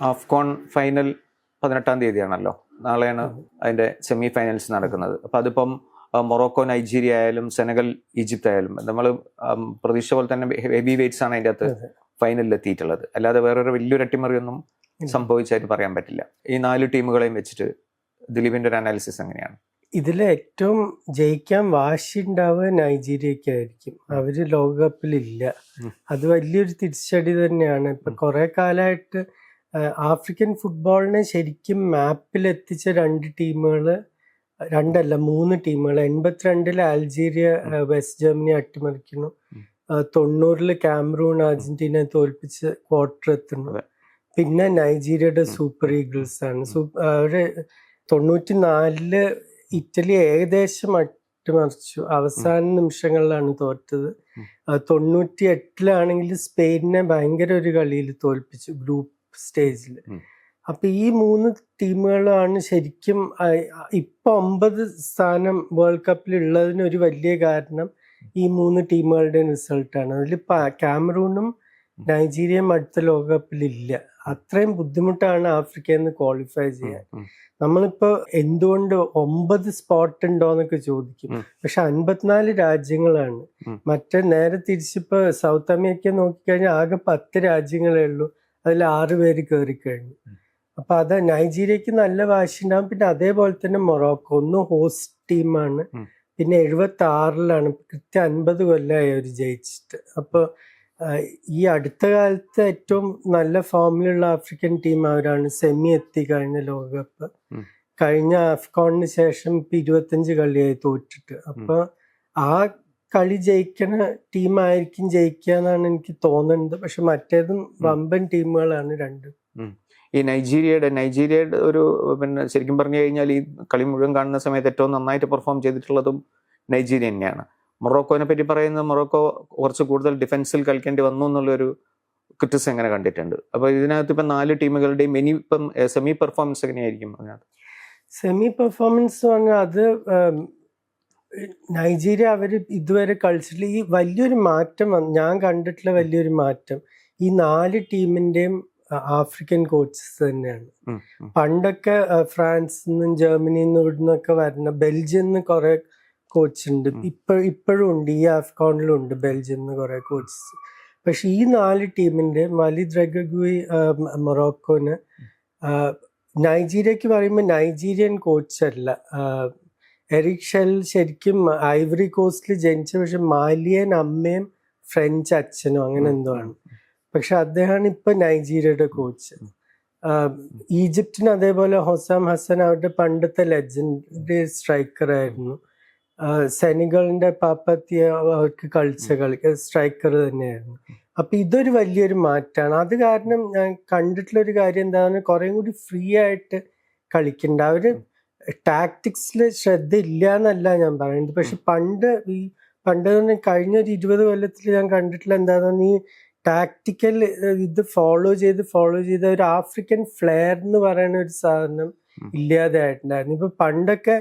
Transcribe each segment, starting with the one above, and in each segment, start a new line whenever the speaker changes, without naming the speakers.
AFCON final 18-ാം തീയതിയാണല്ലോ, നാളെയാണ് അതിന്റെ semi finals നടക്കുന്നത്. അപ്പൊ അതിപ്പം മൊറോക്കോ, നൈജീരിയ ആയാലും സെനഗൽ, ഈജിപ്ത് ആയാലും നമ്മൾ പ്രതീക്ഷ പോലെ തന്നെ ഹെവി വെയ്റ്റ്സ് ആണ് അതിൻ്റെ അകത്ത് ഫൈനലിൽ എത്തിയിട്ടുള്ളത്. അല്ലാതെ വേറൊരു വലിയൊരു അട്ടിമറിയൊന്നും സംഭവിച്ചായിട്ട് പറയാൻ പറ്റില്ല. ഈ 4 ടീമുകളെയും വെച്ചിട്ട് ദിലീപിന്റെ ഒരു അനാലിസിസ് എങ്ങനെയാണ്?
ഇതിൽ ഏറ്റവും ജയിക്കാൻ വാശി ഉണ്ടാവുക നൈജീരിയക്കായിരിക്കും. അവര് ലോകകപ്പിലില്ല. അത് വലിയൊരു തിരിച്ചടി തന്നെയാണ്. ഇപ്പൊ കുറെ കാലമായിട്ട് ആഫ്രിക്കൻ ഫുട്ബോളിനെ ശരിക്കും മാപ്പിലെത്തിച്ച 2 ടീമുകള്, 3 ടീമുകൾ. 82-ൽ അൾജീരിയ വെസ്റ്റ് ജർമ്മനി അട്ടിമറിക്കുന്നു. 90-ൽ കാമറൂൺ അർജന്റീന തോൽപ്പിച്ച് ക്വാർട്ടർ എത്തുന്നു. പിന്നെ നൈജീരിയയുടെ സൂപ്പർ ഈഗിൾസ് ആണ്. അവര് 94-ല് ഇറ്റലി ഏകദേശം അട്ടിമറിച്ചു. അവസാന നിമിഷങ്ങളിലാണ് തോറ്റത്. 98-ലാണെങ്കിൽ സ്പെയിനിനെ ഭയങ്കര ഒരു കളിയിൽ തോൽപ്പിച്ചു ഗ്രൂപ്പ് സ്റ്റേജിൽ. അപ്പൊ ഈ 3 ടീമുകളാണ് ശരിക്കും ഇപ്പൊ 9 സ്ഥാനം വേൾഡ് കപ്പിൽ ഉള്ളതിന് ഒരു വലിയ കാരണം ഈ 3 ടീമുകളുടെ റിസൾട്ടാണ്. അതിൽ കാമറൂണും നൈജീരിയയും അടുത്ത ലോകകപ്പിൽ ഇല്ല. അത്രയും ബുദ്ധിമുട്ടാണ് ആഫ്രിക്കയിൽ നിന്ന് ക്വാളിഫൈ ചെയ്യാൻ. നമ്മളിപ്പോ എന്തുകൊണ്ട് 9 സ്പോട്ട് ഉണ്ടോന്നൊക്കെ ചോദിക്കും. പക്ഷെ 54 രാജ്യങ്ങളാണ്. മറ്റേ നേരെ തിരിച്ചിപ്പോ സൗത്ത് അമേരിക്ക നോക്കിക്കഴിഞ്ഞാൽ ആകെ 10 രാജ്യങ്ങളേ ഉള്ളൂ. അതിൽ 6 പേര് കയറിക്കഴിഞ്ഞു. അപ്പൊ അത് നൈജീരിയക്ക് നല്ല വാശി ഉണ്ടാവും. പിന്നെ അതേപോലെ തന്നെ മൊറോക്കോ ഒന്ന് ഹോസ്റ്റ് ടീമാണ്. പിന്നെ 76-ലാണ്, കൃത്യം 50 കൊല്ലമായി അവർ ജയിച്ചിട്ട്. അപ്പൊ ഈ അടുത്ത കാലത്ത് ഏറ്റവും നല്ല ഫോമിലുള്ള ആഫ്രിക്കൻ ടീം അവരാണ്. സെമി എത്തി കഴിഞ്ഞ ലോകകപ്പ്. കഴിഞ്ഞ ആഫ്കോണിന് ശേഷം 25 കളിയായി തോറ്റിട്ട്. അപ്പൊ ആ കളി ജയിക്കണ ടീമായിരിക്കും ജയിക്കുക എന്നാണ് എനിക്ക് തോന്നുന്നത്. പക്ഷെ മറ്റേതും വമ്പൻ ടീമുകളാണ് രണ്ടും.
ഈ നൈജീരിയയുടെ ഒരു പിന്നെ ശരിക്കും പറഞ്ഞു കഴിഞ്ഞാൽ ഈ കളി മുഴുവൻ കാണുന്ന സമയത്ത് ഏറ്റവും നന്നായിട്ട് പെർഫോം ചെയ്തിട്ടുള്ളതും നൈജീരിയ തന്നെയാണ്. മൊറോക്കോനെ പറ്റി പറയുന്നത് മൊറോക്കോ കുറച്ച് കൂടുതൽ ഡിഫൻസിൽ കളിക്കേണ്ടി വന്നു എന്നുള്ളൊരു ക്രിറ്റിസിസം എങ്ങനെ കണ്ടിട്ടുണ്ട്. അപ്പൊ ഇതിനകത്ത് ഇപ്പം 4 ടീമുകളുടെയും ഇപ്പം സെമി പെർഫോമൻസ് എങ്ങനെയായിരിക്കും അതിനകത്ത്?
സെമി പെർഫോമൻസ് പറഞ്ഞാൽ അത് നൈജീരിയ അവര് ഇതുവരെ കളിച്ചിട്ടില്ല. ഈ വലിയൊരു മാറ്റം ഞാൻ കണ്ടിട്ടുള്ള വലിയൊരു മാറ്റം ഈ 4 ടീമിന്റെയും ആഫ്രിക്കൻ കോച്ചസ് തന്നെയാണ്. പണ്ടൊക്കെ ഫ്രാൻസിൽ നിന്നും ജർമ്മനിയിൽ നിന്നും ഇവിടുന്നൊക്കെ വരുന്ന, ബെൽജിയം നിന്ന് കുറെ കോച്ച് ഉണ്ട്. ഇപ്പോഴും ഉണ്ട്, ഈ ആഫ്കോണിലും ഉണ്ട് ബെൽജിയം നിന്ന് കുറെ കോച്ചസ്. പക്ഷെ ഈ 4 ടീമിന്റെ വലീദ് റെഗ്രഗുയി മൊറോക്കോന്, നൈജീരിയക്ക് പറയുമ്പോൾ നൈജീരിയൻ കോച്ചല്ല. എറിക് ഷെൽ ശരിക്കും ഐവറി കോസ്റ്റിൽ ജനിച്ച, പക്ഷെ മാലിയൻ അമ്മയും ഫ്രഞ്ച് അച്ഛനും അങ്ങനെ എന്തോ ആണ്. പക്ഷെ അദ്ദേഹമാണ് ഇപ്പൊ നൈജീരിയയുടെ കോച്ച്. ഈജിപ്തിന് അതേപോലെ ഹൊസാം ഹസൻ അവരുടെ പണ്ടത്തെ ലെജൻഡറി സ്ട്രൈക്കർ ആയിരുന്നു. സെനിഗളിന്റെ പാപ്പത്തിയ അവർക്ക് കളിച്ച സ്ട്രൈക്കർ തന്നെയായിരുന്നു. അപ്പൊ ഇതൊരു വലിയൊരു മാറ്റാണ്. അത് കാരണം ഞാൻ കണ്ടിട്ടുള്ള ഒരു കാര്യം എന്താണ്, കുറേ കൂടി ഫ്രീ ആയിട്ട് കളിക്കണ്ട. അവര് ടാക്ടിക്സിൽ ശ്രദ്ധ ഇല്ല എന്നല്ല ഞാൻ പറയുന്നത്. പക്ഷെ പണ്ട് തന്നെ കഴിഞ്ഞ ഒരു 20 കൊല്ലത്തിൽ ഞാൻ കണ്ടിട്ടുള്ള എന്താണെന്ന്, ഈ ടാക്ടിക്കൽ ഇത് ഫോളോ ചെയ്ത് ഒരു ആഫ്രിക്കൻ ഫ്ലെയർ എന്ന് പറയുന്ന ഒരു സാധനം ഇല്ലാതെ ആയിട്ടുണ്ടായിരുന്നു. ഇപ്പൊ പണ്ടൊക്കെ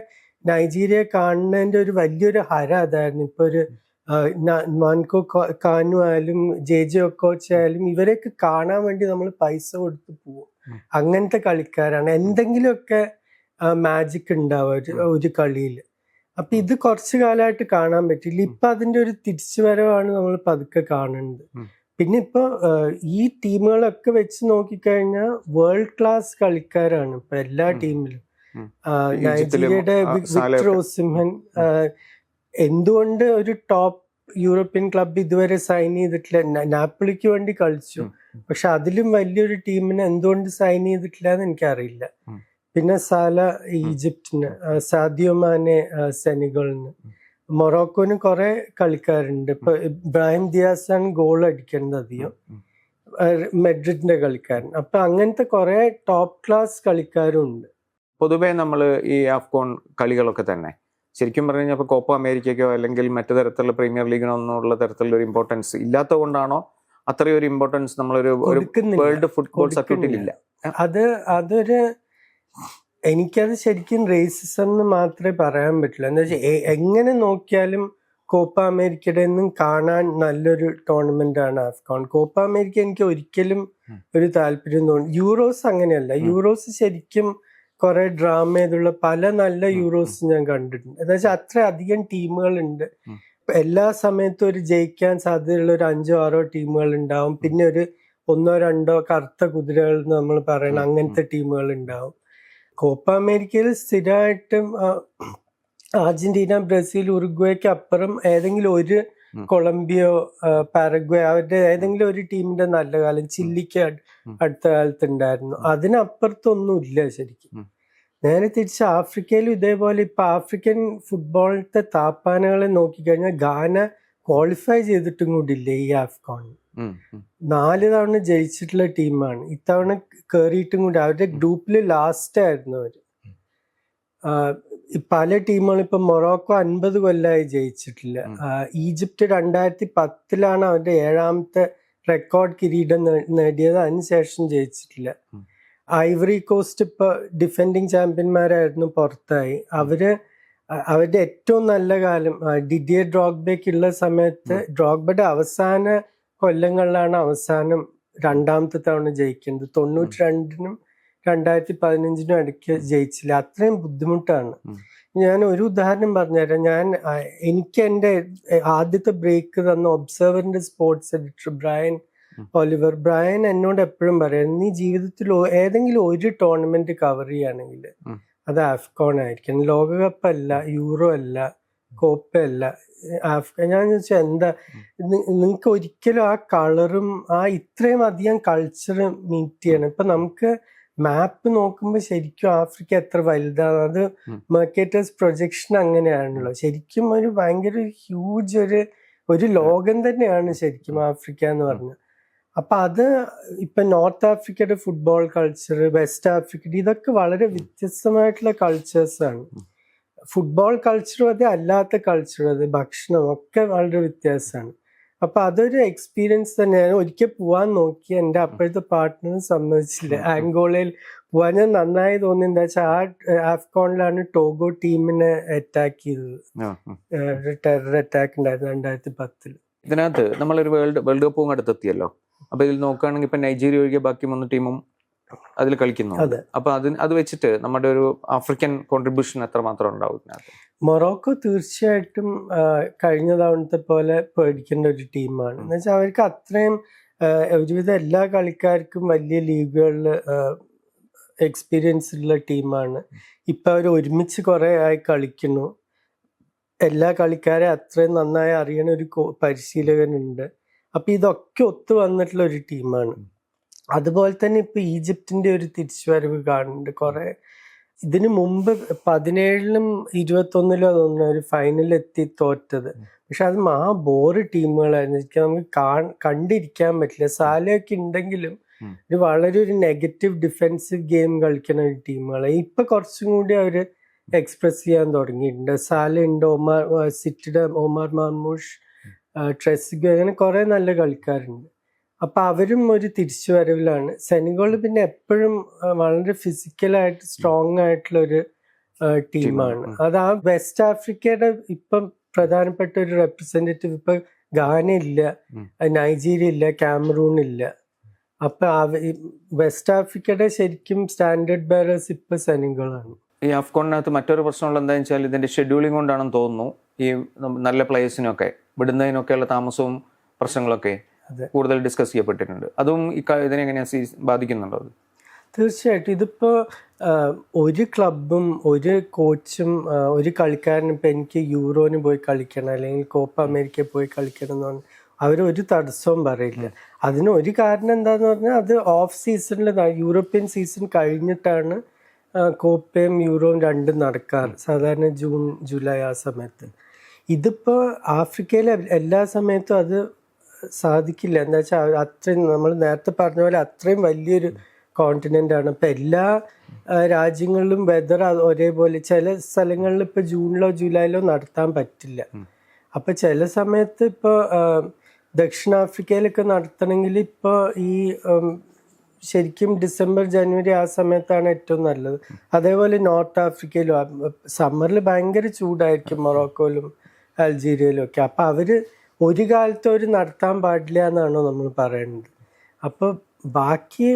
നൈജീരിയ കാണുന്നതിന്റെ ഒരു വലിയൊരു ഹര അതായിരുന്നു. ഇപ്പൊ ഒരു മാൻകോ കാനു ആയാലും ജെ ഒക്കോച്ച ആയാലും ഇവരെയൊക്കെ കാണാൻ വേണ്ടി നമ്മൾ പൈസ കൊടുത്ത് പോവും. അങ്ങനത്തെ കളിക്കാരാണ്. എന്തെങ്കിലുമൊക്കെ മാജിക് ഉണ്ടാവുക ഒരു കളിയിൽ. അപ്പൊ ഇത് കുറച്ചു കാലമായിട്ട് കാണാൻ പറ്റില്ല. ഇപ്പൊ അതിന്റെ ഒരു തിരിച്ചുവരവാണ് നമ്മൾ പതുക്കെ കാണുന്നത്. പിന്നെ ഇപ്പൊ ഈ ടീമുകളൊക്കെ വെച്ച് നോക്കിക്കഴിഞ്ഞാൽ വേൾഡ് ക്ലാസ് കളിക്കാരാണ് ഇപ്പൊ എല്ലാ ടീമിലും. നൈജീരിയയുടെ വിക്ടർ ഓസിമൻ എന്തുകൊണ്ട് ഒരു ടോപ്പ് യൂറോപ്യൻ ക്ലബ് ഇതുവരെ സൈൻ ചെയ്തിട്ടില്ല? നാപ്പിളിക്ക് വേണ്ടി കളിച്ചു, പക്ഷെ അതിലും വലിയൊരു ടീമിനെ എന്തുകൊണ്ട് സൈൻ ചെയ്തിട്ടില്ല എന്ന് എനിക്കറിയില്ല. പിന്നെ സാല ഈജിപ്തിന്, സാദിയോ മാനെ സെനിഗളിന്, മൊറോക്കോന് കുറെ കളിക്കാരുണ്ട്. ഇപ്പൊ ഇബ്രാഹിം ദിയാസാണ് ഗോൾ അടിക്കുന്നത് അധികം, മെഡ്രിഡിന്റെ കളിക്കാരൻ. അപ്പൊ അങ്ങനത്തെ കുറെ ടോപ്പ് ക്ലാസ് കളിക്കാരും ഉണ്ട്.
പൊതുവേ നമ്മൾ ഈ ആഫ്കോൺ കളികളൊക്കെ തന്നെ ശരിക്കും പറഞ്ഞു കഴിഞ്ഞാൽ ഇപ്പോൾ കോപ്പ അമേരിക്കയ്ക്കോ അല്ലെങ്കിൽ മറ്റു തരത്തിലുള്ള പ്രീമിയർ ലീഗിനോ ഒന്നുള്ള തരത്തിലുള്ള ഒരു ഇമ്പോർട്ടൻസ് ഇല്ലാത്തത് കൊണ്ടാണോ അത്രയും ഒരു ഇമ്പോർട്ടൻസ് നമ്മളൊരു വേൾഡ് ഫുട്ബോൾ സർക്യൂട്ടിലില്ല?
അതൊരു എനിക്കത് ശരിക്കും റേസിസം എന്ന് മാത്രമേ പറയാൻ പറ്റില്ല. എന്താ വെച്ചാൽ എങ്ങനെ നോക്കിയാലും കോപ്പ അമേരിക്കയുടെ നിന്നും കാണാൻ നല്ലൊരു ടൂർണമെന്റ് ആണ് ആഫ്കോൺ. കോപ്പ അമേരിക്ക എനിക്ക് ഒരിക്കലും ഒരു താല്പര്യം തോന്നി. യൂറോസ് അങ്ങനെയല്ല. യൂറോസ് ശരിക്കും കുറെ ഡ്രാമ ചെയ്തുള്ള പല നല്ല യൂറോസ് ഞാൻ കണ്ടിട്ടുണ്ട്. എന്താ വെച്ചാൽ അത്ര അധികം ടീമുകളുണ്ട്. എല്ലാ സമയത്തും ഒരു ജയിക്കാൻ സാധ്യതയുള്ള ഒരു 5-6 ടീമുകൾ ഉണ്ടാവും. പിന്നെ ഒരു 1-2 കറുത്ത കുതിരകൾ എന്ന് നമ്മൾ പറയണം, അങ്ങനത്തെ ടീമുകൾ ഉണ്ടാവും. കോപ്പ അമേരിക്കയിൽ സ്ഥിരമായിട്ടും അർജന്റീന, ബ്രസീൽ, ഉറുഗ്വേക്ക് അപ്പുറം ഏതെങ്കിലും ഒരു കൊളംബിയോ, പാരഗ്വേ, അവരുടെ ഏതെങ്കിലും ഒരു ടീമിന്റെ നല്ല കാലം, ചില്ലിക്ക് അടുത്ത കാലത്ത് ഉണ്ടായിരുന്നു. അതിനപ്പുറത്തൊന്നും ഇല്ല ശരിക്കും. നേരെ തിരിച്ച് ആഫ്രിക്കയിലും ഇതേപോലെ ഇപ്പൊ ആഫ്രിക്കൻ ഫുട്ബോളിന്റെ താപ്പാനകളെ നോക്കിക്കഴിഞ്ഞാൽ ഗാന ക്വാളിഫൈ ചെയ്തിട്ടും കൂടില്ല ഈ ആഫ്കോൺ. 4 തവണ ജയിച്ചിട്ടുള്ള ടീമാണ്. ഇത്തവണ കേറിയിട്ടും കൂടി അവരുടെ ഗ്രൂപ്പിൽ ലാസ്റ്റ് ആയിരുന്നു അവര്. പല ടീമുകളും ഇപ്പൊ മൊറോക്കോ 50 കൊല്ലമായി ജയിച്ചിട്ടില്ല. ഈജിപ്റ്റ് 2010 അവരുടെ 7ാമത്തെ റെക്കോർഡ് കിരീടം നേടിയത്. അതിനുശേഷം ജയിച്ചിട്ടില്ല. ഐവറി കോസ്റ്റ് ഇപ്പൊ ഡിഫെൻഡിങ് ചാമ്പ്യന്മാരായിരുന്നു, പുറത്തായി. അവരുടെ ഏറ്റവും നല്ല കാലം ഡിഡിയെ ഡ്രോഗ്ബയ്ക്കുള്ള സമയത്ത്, ഡ്രോഗ്ബയുടെ അവസാന കൊല്ലങ്ങളിലാണ് അവസാനം 2ാമത്തെ തവണ ജയിക്കുന്നത്. 92-നും 2015-നും ഇടയ്ക്ക് ജയിച്ചില്ല. അത്രയും ബുദ്ധിമുട്ടാണ്. ഞാൻ ഒരു ഉദാഹരണം പറഞ്ഞുതരാം. എനിക്ക് എൻ്റെ ആദ്യത്തെ ബ്രേക്ക് തന്ന ഒബ്സർവറിന്റെ സ്പോർട്സ് എഡിറ്റർ ഒലിവർ ബ്രയൻ എന്നോട് എപ്പോഴും പറയാം, നീ ജീവിതത്തിൽ ഏതെങ്കിലും ഒരു ടൂർണമെന്റ് കവർ ചെയ്യുകയാണെങ്കിൽ അത് ആഫ്കോൺ ആയിരിക്കണം. ലോകകപ്പ് അല്ല, യൂറോ അല്ല, കോപ്പ അല്ല, ആഫ്കോൺ. ഞാൻ ചോദിച്ചാൽ എന്താ നിങ്ങൾക്ക് ഒരിക്കലും ആ കളറും ഇത്രയും അധികം കൾച്ചർ മീറ്റ് ചെയ്യണം. ഇപ്പൊ നമുക്ക് മാപ്പ് നോക്കുമ്പോൾ ശരിക്കും ആഫ്രിക്ക എത്ര വലുതാണ്. അത് മെർക്കേറ്റേഴ്സ് പ്രൊജക്ഷൻ അങ്ങനെയാണല്ലോ. ശരിക്കും ഒരു ഭയങ്കര ഹ്യൂജ് ഒരു ലോകം തന്നെയാണ് ശരിക്കും ആഫ്രിക്ക എന്ന് പറഞ്ഞാൽ. അപ്പൊ അത് ഇപ്പൊ നോർത്ത് ആഫ്രിക്കയുടെ ഫുട്ബോൾ കൾച്ചർ, വെസ്റ്റ് ആഫ്രിക്കയുടെ, ഇതൊക്കെ വളരെ വ്യത്യസ്തമായിട്ടുള്ള കൾച്ചേഴ്സാണ്. ഫുട്ബോൾ കൾച്ചറും അതെ, അല്ലാത്ത കൾച്ചറും അതെ, ഭക്ഷണം ഒക്കെ വളരെ വ്യത്യാസമാണ്. അപ്പൊ അതൊരു എക്സ്പീരിയൻസ് തന്നെയാണ്. ഒരിക്കൽ പോവാൻ നോക്കി, എൻ്റെ അപ്പോഴത്തെ പാർട്ട്ണർ സമ്മതിച്ചില്ല. ആംഗോളയിൽ പോവാൻ ഞാൻ നന്നായി തോന്നി. എന്താ വെച്ചാൽ ആഫ്കോണിലാണ് ടോഗോ ടീമിനെ അറ്റാക്ക് ചെയ്തത്. ടെറർ അറ്റാക്ക് ഉണ്ടായിരുന്നു 2010.
ഇതിനകത്ത് നമ്മളൊരു വേൾഡ് കപ്പും അടുത്തെത്തിയല്ലോ. അപ്പൊ ഇതിൽ നോക്കുകയാണെങ്കിൽ ഇപ്പൊ നൈജീരിയ ഒഴികെ ബാക്കി 3 ടീമും അതിൽ കളിക്കുന്നു. അപ്പൊ അത് വെച്ചിട്ട് നമ്മുടെ ഒരു ആഫ്രിക്കൻ കോൺട്രിബ്യൂഷൻ എത്രമാത്രം ഉണ്ടാവും ഇതിനകത്ത്?
മൊറോക്കോ തീർച്ചയായിട്ടും കഴിഞ്ഞ തവണത്തെ പോലെ പേടിക്കേണ്ട ഒരു ടീമാണ്. എന്ന് വെച്ചാൽ അവർക്ക് അത്രയും ഒരുവിധം എല്ലാ കളിക്കാർക്കും വലിയ ലീഗുകളിൽ എക്സ്പീരിയൻസ് ഉള്ള ടീമാണ്. ഇപ്പൊ അവർ ഒരുമിച്ച് കുറെ ആയി കളിക്കുന്നു. എല്ലാ കളിക്കാരെ അത്രയും നന്നായി അറിയണ ഒരു പരിശീലകനുണ്ട്. അപ്പൊ ഇതൊക്കെ ഒത്തു വന്നിട്ടുള്ള ഒരു ടീമാണ്. അതുപോലെ തന്നെ ഇപ്പൊ ഈജിപ്തിന്റെ ഒരു തിരിച്ചുവരവ് കാണുന്നുണ്ട്. കുറെ ഇതിനു മുമ്പ് 17-ലും 21-ലും തോന്നുന്നു ഒരു ഫൈനലിൽ എത്തി തോറ്റത്. പക്ഷെ അത് ബോറ് ടീമുകളായിരുന്നു. നമുക്ക് കണ്ടിരിക്കാൻ പറ്റില്ല. സാലയൊക്കെ ഉണ്ടെങ്കിലും വളരെ ഒരു നെഗറ്റീവ് ഡിഫെൻസീവ് ഗെയിം കളിക്കുന്ന ഒരു ടീമുകളാണ്. ഇപ്പൊ കുറച്ചും കൂടി അവര് എക്സ്പ്രസ് ചെയ്യാൻ തുടങ്ങിയിട്ടുണ്ട്. സാല ഉണ്ട്, സിറ്റിയുടെ ഒമാർ മാർമൂഷ്, ട്രെസിഗോ, അങ്ങനെ കുറെ നല്ല കളിക്കാരുണ്ട്. അപ്പൊ അവരും ഒരു തിരിച്ചുവരവിലാണ്. സെനഗൽ പിന്നെ എപ്പോഴും വളരെ ഫിസിക്കലായിട്ട് സ്ട്രോങ് ആയിട്ടുള്ള ഒരു ടീമാണ്. അത് ആ വെസ്റ്റ് ആഫ്രിക്കയുടെ ഇപ്പം പ്രധാനപ്പെട്ട ഒരു റെപ്രസെന്റേറ്റീവ് ഇപ്പൊ ഗാന ഇല്ല, നൈജീരിയ ഇല്ല, കാമറൂൺ ഇല്ല. അപ്പൊ വെസ്റ്റ് ആഫ്രിക്കയുടെ ശരിക്കും സ്റ്റാൻഡേർഡ് ബെയറേഴ്സ് ഇപ്പൊ സെനഗലാണ്.
ഈ അഫ്കോണിനകത്ത് മറ്റൊരു പ്രശ്നമുള്ള എന്താണെന്ന് വെച്ചാൽ ഇതിന്റെ ഷെഡ്യൂളിംഗ് കൊണ്ടാണെന്ന് തോന്നുന്നു. ഈ നല്ല പ്ലേയേഴ്സിനൊക്കെ വിടുന്നതിനൊക്കെയുള്ള താമസവും പ്രശ്നങ്ങളൊക്കെ കൂടുതൽ ഡിസ്കസ് ചെയ്യപ്പെട്ടിട്ടുണ്ട്. അതും ഇതിനെങ്ങനെയാണ് ബാധിക്കുന്നുണ്ടോ?
തീർച്ചയായിട്ടും. ഇതിപ്പോ ഒരു ക്ലബും ഒരു കോച്ചും ഒരു കളിക്കാരനും ഇപ്പൊ എനിക്ക് യൂറോന് പോയി കളിക്കണം അല്ലെങ്കിൽ കോപ്പ അമേരിക്ക പോയി കളിക്കണം എന്ന് പറഞ്ഞാൽ അവരൊരു തടസ്സവും പറയില്ല. അതിന് ഒരു കാരണം എന്താന്ന് പറഞ്ഞാൽ അത് ഓഫ് സീസണിൽ, യൂറോപ്യൻ സീസൺ കഴിഞ്ഞിട്ടാണ് കോപ്പയും യൂറോയും രണ്ടും നടക്കാറ്. സാധാരണ ജൂൺ ജൂലൈ ആ സമയത്ത്. ഇതിപ്പോ ആഫ്രിക്കയിലെ എല്ലാ സമയത്തും അത് സാധിക്കില്ല. എന്താ വെച്ചാൽ അത്രയും നമ്മൾ നേരത്തെ പറഞ്ഞ പോലെ അത്രയും വലിയൊരു കോണ്ടിനെന്റ് ആണ്. ഇപ്പൊ എല്ലാ രാജ്യങ്ങളിലും വെതർ ഒരേപോലെ. ചില സ്ഥലങ്ങളിൽ ഇപ്പൊ ജൂണിലോ ജൂലൈയിലോ നടത്താൻ പറ്റില്ല. അപ്പൊ ചില സമയത്ത് ഇപ്പൊ ദക്ഷിണാഫ്രിക്കയിലൊക്കെ നടത്തണമെങ്കിൽ ഇപ്പൊ ഈ ശരിക്കും ഡിസംബർ ജനുവരി ആ സമയത്താണ് ഏറ്റവും നല്ലത്. അതേപോലെ നോർത്ത് ആഫ്രിക്കയിലും സമ്മറിൽ ഭയങ്കര ചൂടായിരിക്കും, മൊറോക്കോയിലും അൾജീരിയയിലും ഒക്കെ. അപ്പം അവർ ഒരു കാലത്ത് അവർ നടത്താൻ പാടില്ല എന്നാണോ നമ്മൾ പറയുന്നത്? അപ്പോൾ ബാക്കി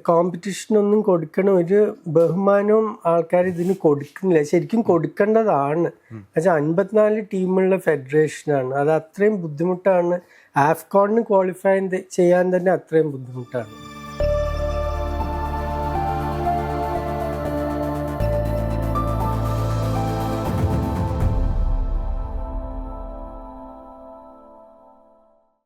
കോമ്പറ്റീഷനൊന്നും കൊടുക്കണ ഒരു ബഹുമാനവും ആൾക്കാർ ഇതിന് കൊടുക്കുന്നില്ല. ശരിക്കും കൊടുക്കേണ്ടതാണ്. എന്നുവെച്ചാൽ 54 ടീമുള്ള ഫെഡറേഷനാണ്. അത് അത്രയും ബുദ്ധിമുട്ടാണ്. ആഫ്കോണിന് ക്വാളിഫൈ ചെയ്യാൻ തന്നെ അത്രയും ബുദ്ധിമുട്ടാണ്.